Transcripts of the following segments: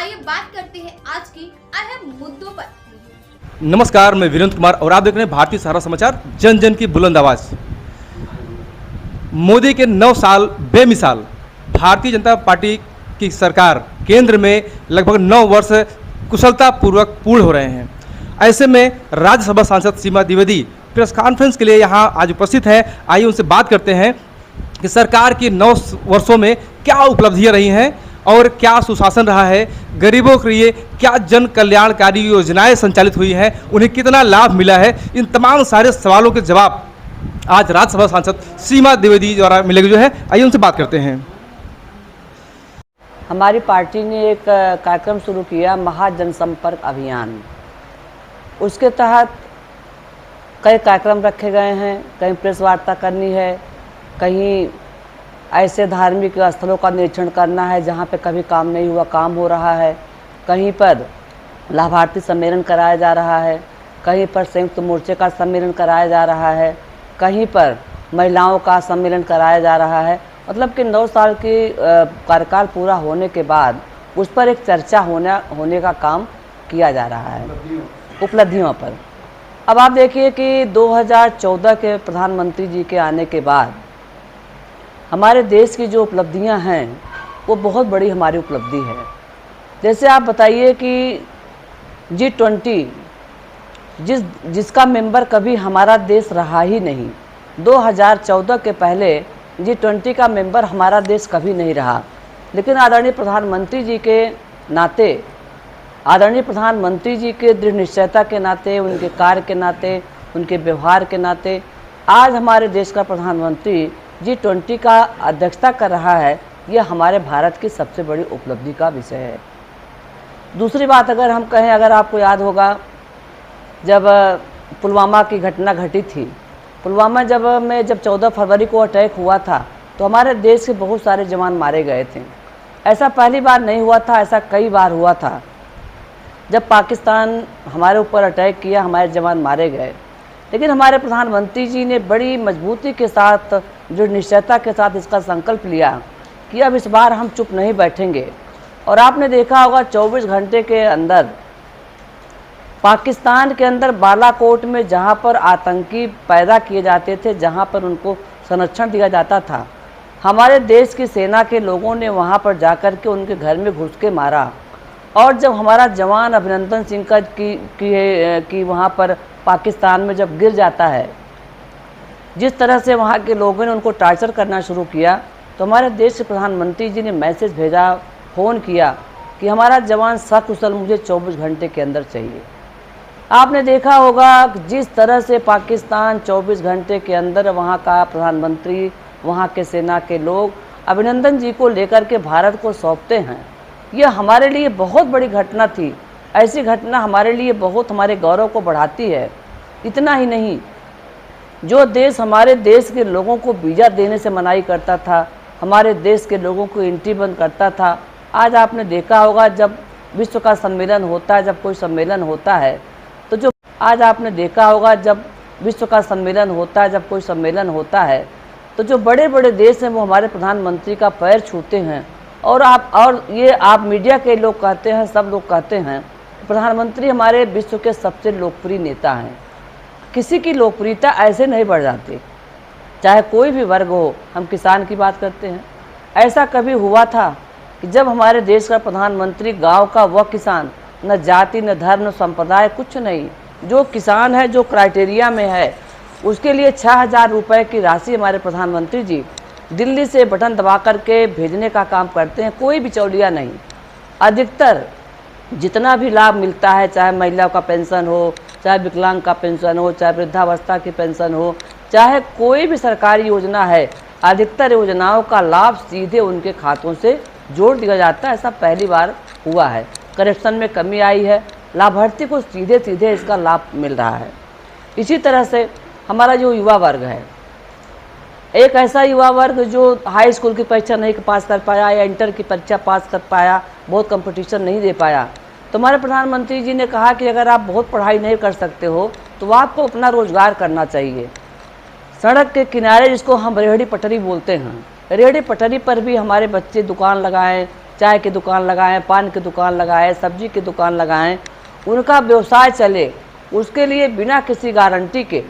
आइए बात करते हैं आज की अहम मुद्दों पर। नमस्कार, मैं वीरेंद्र कुमार और आप देख रहे हैं भारतीय सहारा समाचार, जन जन की बुलंद आवाज। मोदी के 9 साल बेमिसाल। भारतीय जनता पार्टी की सरकार केंद्र में लगभग 9 वर्ष कुशलतापूर्वक पूर्ण हो रहे हैं। ऐसे में राज्यसभा सांसद सीमा द्विवेदी प्रेस कॉन्फ्रेंस के लिए यहां आज उपस्थित है। आइए उनसे बात करते हैं कि सरकार की 9 वर्षों में क्या उपलब्धियां रही हैं और क्या सुशासन रहा है, गरीबों के लिए क्या जन कल्याणकारी योजनाएं संचालित हुई हैं, उन्हें कितना लाभ मिला है। इन तमाम सारे सवालों के जवाब आज राज्यसभा सांसद सीमा द्विवेदी द्वारा मिलेंगे जो है। आइए उनसे बात करते हैं। हमारी पार्टी ने एक कार्यक्रम शुरू किया, महाजनसंपर्क अभियान। उसके तहत कई कार्यक्रम रखे गए हैं। कहीं प्रेस वार्ता करनी है, कहीं ऐसे धार्मिक स्थलों का निरीक्षण करना है जहाँ पे कभी काम नहीं हुआ, काम हो रहा है। कहीं पर लाभार्थी सम्मेलन कराया जा रहा है, कहीं पर संयुक्त मोर्चे का सम्मेलन कराया जा रहा है, कहीं पर महिलाओं का सम्मेलन कराया जा रहा है। मतलब कि 9 साल की कार्यकाल पूरा होने के बाद उस पर एक चर्चा होने का काम किया जा रहा है, उपलब्धियों पर। अब आप देखिए कि 2014 के प्रधानमंत्री जी के आने के बाद हमारे देश की जो उपलब्धियां हैं वो बहुत बड़ी हमारी उपलब्धि है। जैसे आप बताइए कि G20 जिसका मेंबर कभी हमारा देश रहा ही नहीं, 2014 के पहले G20 का मेंबर हमारा देश कभी नहीं रहा। लेकिन आदरणीय प्रधानमंत्री जी के नाते, आदरणीय प्रधानमंत्री जी के दृढ़ निश्चयता के नाते, उनके कार्य के नाते, उनके व्यवहार के नाते आज हमारे देश का प्रधानमंत्री G20 का अध्यक्षता कर रहा है। यह हमारे भारत की सबसे बड़ी उपलब्धि का विषय है। दूसरी बात अगर हम कहें, अगर आपको याद होगा जब पुलवामा की घटना घटी थी, पुलवामा जब 14 फरवरी को अटैक हुआ था तो हमारे देश के बहुत सारे जवान मारे गए थे। ऐसा पहली बार नहीं हुआ था, ऐसा कई बार हुआ था। जब पाकिस्तान हमारे ऊपर अटैक किया, हमारे जवान मारे गए। लेकिन हमारे प्रधानमंत्री जी ने बड़ी मजबूती के साथ, जो निश्चयता के साथ इसका संकल्प लिया कि अब इस बार हम चुप नहीं बैठेंगे। और आपने देखा होगा 24 घंटे के अंदर पाकिस्तान के अंदर बालाकोट में जहां पर आतंकी पैदा किए जाते थे, जहां पर उनको संरक्षण दिया जाता था, हमारे देश की सेना के लोगों ने वहां पर जाकर के उनके घर में घुस के मारा। और जब हमारा जवान अभिनंदन सिंह का की वहाँ पर पाकिस्तान में जब गिर जाता है, जिस तरह से वहाँ के लोगों ने उनको टार्चर करना शुरू किया, तो हमारे देश के प्रधानमंत्री जी ने मैसेज भेजा, फ़ोन किया कि हमारा जवान सकुशल मुझे 24 घंटे के अंदर चाहिए। आपने देखा होगा जिस तरह से पाकिस्तान 24 घंटे के अंदर वहाँ का प्रधानमंत्री, वहाँ के सेना के लोग अभिनंदन जी को लेकर के भारत को सौंपते हैं। यह हमारे लिए बहुत बड़ी घटना थी। ऐसी घटना हमारे लिए बहुत हमारे गौरव को बढ़ाती है। इतना ही नहीं, जो देश हमारे देश के लोगों को वीज़ा देने से मनाही करता था, हमारे देश के लोगों को एंट्री बंद करता था, आज आपने देखा होगा जब विश्व का सम्मेलन होता है, जब कोई सम्मेलन होता है तो जो आज आपने देखा होगा जब विश्व का सम्मेलन होता है, जब कोई सम्मेलन होता है तो जो बड़े बड़े देश हैं वो हमारे प्रधानमंत्री का पैर छूते हैं। और ये आप मीडिया के लोग कहते हैं, सब लोग कहते हैं प्रधानमंत्री हमारे विश्व के सबसे लोकप्रिय नेता हैं। किसी की लोकप्रियता ऐसे नहीं बढ़ जाती, चाहे कोई भी वर्ग हो। हम किसान की बात करते हैं, ऐसा कभी हुआ था कि जब हमारे देश का प्रधानमंत्री गांव का वह किसान, न जाति न धर्म न संप्रदाय कुछ नहीं, जो किसान है, जो क्राइटेरिया में है, उसके लिए 6000 रुपये की राशि हमारे प्रधानमंत्री जी दिल्ली से बटन दबा करके भेजने का काम करते हैं। कोई बिचौलिया नहीं। अधिकतर जितना भी लाभ मिलता है, चाहे महिलाओं का पेंशन हो, चाहे विकलांग का पेंशन हो, चाहे वृद्धावस्था की पेंशन हो, चाहे कोई भी सरकारी योजना है, अधिकतर योजनाओं का लाभ सीधे उनके खातों से जोड़ दिया जाता है। ऐसा पहली बार हुआ है। करप्शन में कमी आई है, लाभार्थी को सीधे सीधे इसका लाभ मिल रहा है। इसी तरह से हमारा जो युवा वर्ग है, एक ऐसा युवा वर्ग जो हाई स्कूल की परीक्षा नहीं पास कर पाया या इंटर की परीक्षा पास कर पाया, बहुत कंपटीशन नहीं दे पाया, तो हमारे प्रधानमंत्री जी ने कहा कि अगर आप बहुत पढ़ाई नहीं कर सकते हो तो आपको अपना रोजगार करना चाहिए। सड़क के किनारे, जिसको हम रेहड़ी पटरी बोलते हैं, रेहड़ी पटरी पर भी हमारे बच्चे दुकान लगाएं, चाय की दुकान लगाएं, पान की दुकान लगाएं, सब्जी की दुकान लगाएं, उनका व्यवसाय चले, उसके लिए बिना किसी गारंटी के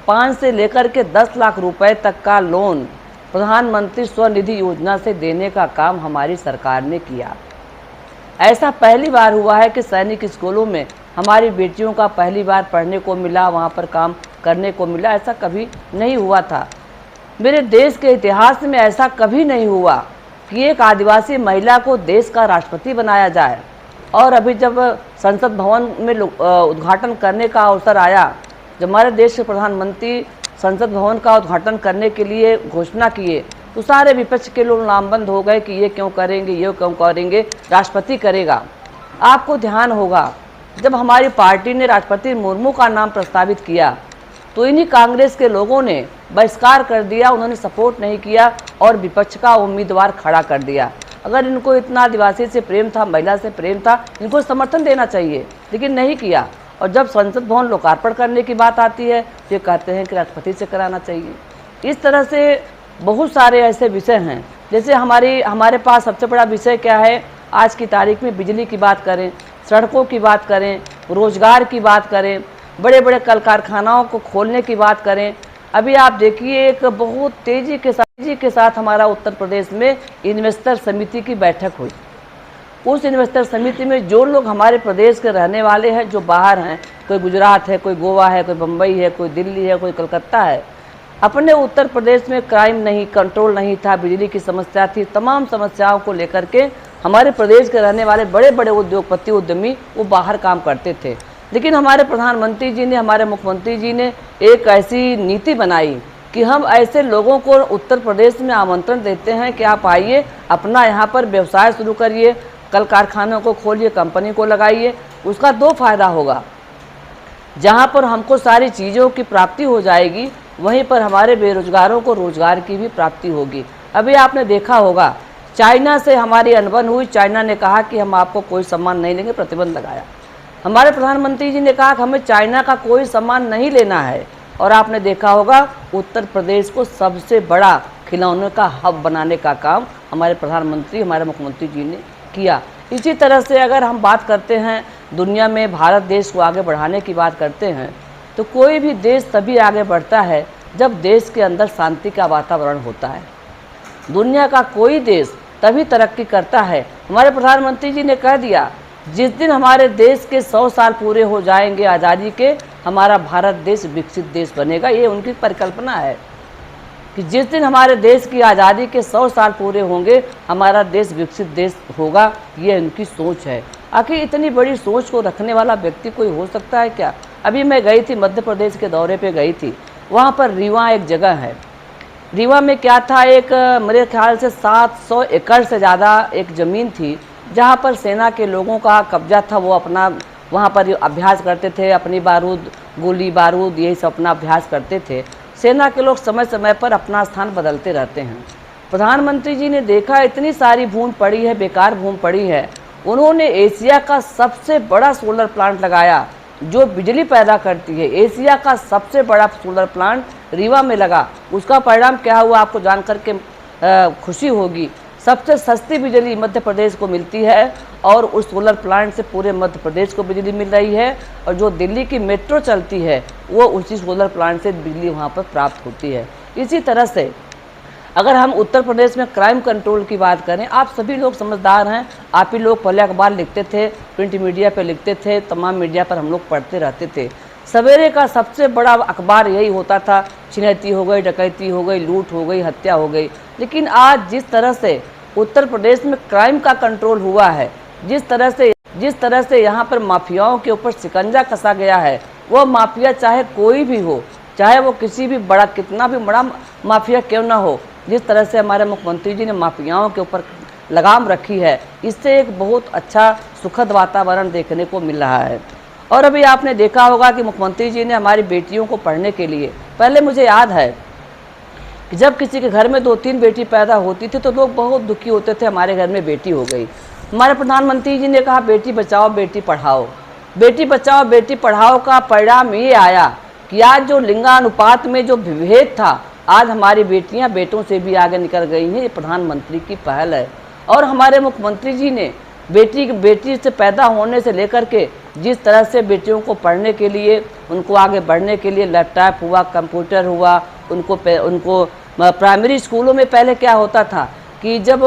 5 से लेकर के 10 लाख रुपए तक का लोन प्रधानमंत्री स्वनिधि योजना से देने का काम हमारी सरकार ने किया। ऐसा पहली बार हुआ है कि सैनिक स्कूलों में हमारी बेटियों का पहली बार पढ़ने को मिला, वहाँ पर काम करने को मिला, ऐसा कभी नहीं हुआ था। मेरे देश के इतिहास में ऐसा कभी नहीं हुआ कि एक आदिवासी महिला को देश का राष्ट्रपति बनाया जाए। और अभी जब संसद भवन में उद्घाटन करने का अवसर आया, जब हमारे देश के प्रधानमंत्री संसद भवन का उद्घाटन करने के लिए घोषणा किए, तो सारे विपक्ष के लोग नामबंद हो गए कि ये क्यों करेंगे, ये क्यों करेंगे, राष्ट्रपति करेगा। आपको ध्यान होगा जब हमारी पार्टी ने राष्ट्रपति मुर्मू का नाम प्रस्तावित किया तो इन्हीं कांग्रेस के लोगों ने बहिष्कार कर दिया, उन्होंने सपोर्ट नहीं किया और विपक्ष का उम्मीदवार खड़ा कर दिया। अगर इनको इतना आदिवासी से प्रेम था, महिला से प्रेम था, इनको समर्थन देना चाहिए, लेकिन नहीं किया। और जब संसद भवन लोकार्पण करने की बात आती है तो ये कहते हैं कि राष्ट्रपति से कराना चाहिए। इस तरह से बहुत सारे ऐसे विषय हैं। जैसे हमारे पास सबसे बड़ा विषय क्या है आज की तारीख में, बिजली की बात करें, सड़कों की बात करें, रोजगार की बात करें, बड़े बड़े कल कारखानाओं को खोलने की बात करें। अभी आप देखिए एक बहुत तेज़ी के साथ हमारा उत्तर प्रदेश में इन्वेस्टर समिति की बैठक हुई। उस इन्वेस्टर समिति में जो लोग हमारे प्रदेश के रहने वाले हैं, जो बाहर हैं, कोई गुजरात है, कोई गोवा है, कोई बम्बई है, कोई दिल्ली है, कोई कलकत्ता है, अपने उत्तर प्रदेश में क्राइम नहीं, कंट्रोल नहीं था, बिजली की समस्या थी, तमाम समस्याओं को लेकर के हमारे प्रदेश के रहने वाले बड़े बड़े उद्योगपति, उद्यमी वो बाहर काम करते थे। लेकिन हमारे प्रधानमंत्री जी ने, हमारे मुख्यमंत्री जी ने एक ऐसी नीति बनाई कि हम ऐसे लोगों को उत्तर प्रदेश में आमंत्रण देते हैं कि आप आइए, अपना यहाँ पर व्यवसाय शुरू करिए, कल कारखानों को खोलिए, कंपनी को लगाइए। उसका 2 फायदा होगा, जहाँ पर हमको सारी चीज़ों की प्राप्ति हो जाएगी, वहीं पर हमारे बेरोजगारों को रोजगार की भी प्राप्ति होगी। अभी आपने देखा होगा चाइना से हमारी अनबन हुई, चाइना ने कहा कि हम आपको कोई सामान नहीं लेंगे, प्रतिबंध लगाया। हमारे प्रधानमंत्री जी ने कहा कि हमें चाइना का कोई सामान नहीं लेना है। और आपने देखा होगा उत्तर प्रदेश को सबसे बड़ा खिलौनों का हब बनाने का काम हमारे प्रधानमंत्री, हमारे मुख्यमंत्री जी ने किया। इसी तरह से अगर हम बात करते हैं दुनिया में भारत देश को आगे बढ़ाने की बात करते हैं, तो कोई भी देश तभी आगे बढ़ता है जब देश के अंदर शांति का वातावरण होता है। दुनिया का कोई देश तभी तरक्की करता है। हमारे प्रधानमंत्री जी ने कह दिया, जिस दिन हमारे देश के 100 साल पूरे हो जाएंगे आज़ादी के, हमारा भारत देश विकसित देश बनेगा। ये उनकी परिकल्पना है कि जिस दिन हमारे देश की आज़ादी के 100 साल पूरे होंगे, हमारा देश विकसित देश होगा। ये उनकी सोच है। आखिर इतनी बड़ी सोच को रखने वाला व्यक्ति कोई हो सकता है क्या? अभी मैं गई थी, मध्य प्रदेश के दौरे पे गई थी। वहाँ पर रीवा एक जगह है। रीवा में क्या था, एक मेरे ख्याल से 700 एकड़ से ज़्यादा एक ज़मीन थी, जहाँ पर सेना के लोगों का कब्जा था। वो अपना वहाँ पर अभ्यास करते थे, अपनी बारूद, गोली बारूद, यही सब अपना अभ्यास करते थे। सेना के लोग समय समय पर अपना स्थान बदलते रहते हैं। प्रधानमंत्री जी ने देखा इतनी सारी भूमि पड़ी है, बेकार भूमि पड़ी है। उन्होंने एशिया का सबसे बड़ा सोलर प्लांट लगाया जो बिजली पैदा करती है। एशिया का सबसे बड़ा सोलर प्लांट रीवा में लगा। उसका परिणाम क्या हुआ आपको जान करके खुशी होगी। सबसे सस्ती बिजली मध्य प्रदेश को मिलती है और उस सोलर प्लांट से पूरे मध्य प्रदेश को बिजली मिल रही है। और जो दिल्ली की मेट्रो चलती है वो उसी सोलर प्लांट से बिजली वहाँ पर प्राप्त होती है। इसी तरह से अगर हम उत्तर प्रदेश में क्राइम कंट्रोल की बात करें, आप सभी लोग समझदार हैं। आप ही लोग पहले अखबार लिखते थे, प्रिंट मीडिया पे लिखते थे, तमाम मीडिया पर हम लोग पढ़ते रहते थे। सवेरे का सबसे बड़ा अखबार यही होता था, छिनैती हो गई, डकैती हो गई, लूट हो गई, हत्या हो गई। लेकिन आज जिस तरह से उत्तर प्रदेश में क्राइम का कंट्रोल हुआ है, जिस तरह से यहाँ पर माफियाओं के ऊपर शिकंजा कसा गया है, वो माफिया चाहे कोई भी हो, चाहे वो किसी भी बड़ा, कितना भी बड़ा माफिया क्यों ना हो, जिस तरह से हमारे मुख्यमंत्री जी ने माफियाओं के ऊपर लगाम रखी है, इससे एक बहुत अच्छा सुखद वातावरण देखने को मिल रहा है। और अभी आपने देखा होगा कि मुख्यमंत्री जी ने हमारी बेटियों को पढ़ने के लिए, पहले मुझे याद है कि जब किसी के घर में 2-3 बेटी पैदा होती थी तो लोग बहुत दुखी होते थे, हमारे घर में बेटी हो गई। हमारे प्रधानमंत्री जी ने कहा बेटी बचाओ बेटी पढ़ाओ। बेटी बचाओ बेटी पढ़ाओ का परिणाम ये आया कि आज जो लिंगानुपात में जो विभेद था, आज हमारी बेटियां बेटों से भी आगे निकल गई हैं। ये प्रधानमंत्री की पहल है। और हमारे मुख्यमंत्री जी ने बेटी से पैदा होने से लेकर के जिस तरह से बेटियों को पढ़ने के लिए, उनको आगे बढ़ने के लिए लैपटॉप हुआ, कंप्यूटर हुआ, उनको प्राइमरी स्कूलों में पहले क्या होता था कि जब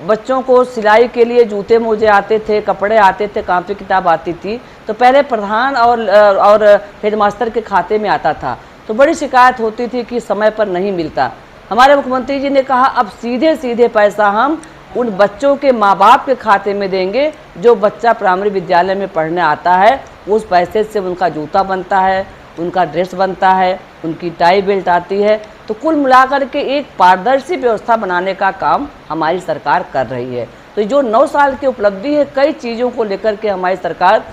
बच्चों को सिलाई के लिए जूते मोजे आते थे, कपड़े आते थे, कॉपी किताब आती थी, तो पहले प्रधान और हेडमास्टर के खाते में आता था, तो बड़ी शिकायत होती थी कि समय पर नहीं मिलता। हमारे मुख्यमंत्री जी ने कहा अब सीधे सीधे पैसा हम उन बच्चों के माँ बाप के खाते में देंगे, जो बच्चा प्राइमरी विद्यालय में पढ़ने आता है उस पैसे से उनका जूता बनता है, उनका ड्रेस बनता है, उनकी टाई बेल्ट आती है। तो कुल मिलाकर के एक पारदर्शी व्यवस्था बनाने का काम हमारी सरकार कर रही है। तो जो 9 साल की उपलब्धि है, कई चीज़ों को लेकर के हमारी सरकार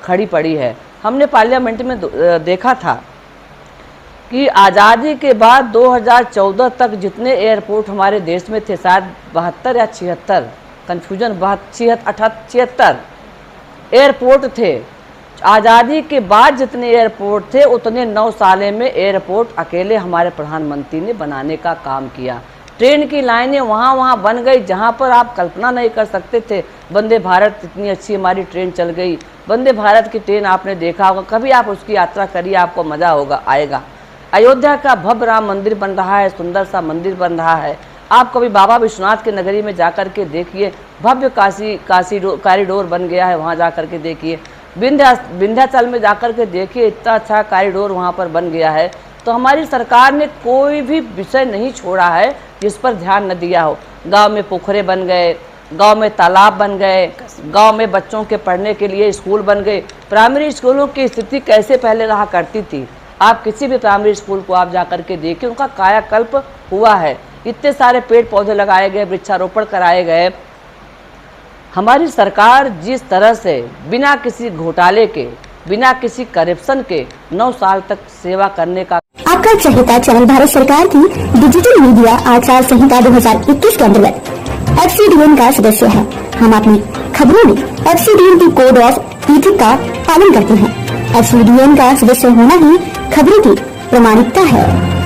खड़ी पड़ी है। हमने पार्लियामेंट में देखा था कि आज़ादी के बाद 2014 तक जितने एयरपोर्ट हमारे देश में थे, शायद 72 या 76, कन्फ्यूजन 76 एयरपोर्ट थे। आज़ादी के बाद जितने एयरपोर्ट थे उतने 9 साल में एयरपोर्ट अकेले हमारे प्रधानमंत्री ने बनाने का काम किया। ट्रेन की लाइनें वहाँ बन गई जहाँ पर आप कल्पना नहीं कर सकते थे। वंदे भारत इतनी अच्छी हमारी ट्रेन चल गई। वंदे भारत की ट्रेन आपने देखा होगा, कभी आप उसकी यात्रा करिए, आपको मज़ा आएगा। अयोध्या का भव्य राम मंदिर बन रहा है, सुंदर सा मंदिर बन रहा है। आप कभी बाबा विश्वनाथ की नगरी में जाकर के देखिए, भव्य काशी कॉरिडोर बन गया है, वहाँ जा कर के देखिए। विंध्याचल में जाकर के देखिए, इतना अच्छा कॉरिडोर वहाँ पर बन गया है। तो हमारी सरकार ने कोई भी विषय नहीं छोड़ा है जिस पर ध्यान न दिया हो। गांव में पोखरे बन गए, गांव में तालाब बन गए, गांव में बच्चों के पढ़ने के लिए स्कूल बन गए। प्राइमरी स्कूलों की स्थिति कैसे पहले रहा करती थी, आप किसी भी प्राइमरी स्कूल को आप जाकर के देखिए, उनका कायाकल्प हुआ है। इतने सारे पेड़ पौधे लगाए गए, वृक्षारोपण कराए गए। हमारी सरकार जिस तरह से बिना किसी घोटाले के, बिना किसी करप्शन के 9 साल तक सेवा करने का। आपका चहेता चैनल भारत सरकार की डिजिटल मीडिया आचार संहिता 2021 के अंतर्गत FCDN का सदस्य है। हम अपनी खबरों में FCDN की कोड ऑफ इथिक्स का पालन करते हैं। FCDN का सदस्य होना ही खबरों की प्रमाणिकता है।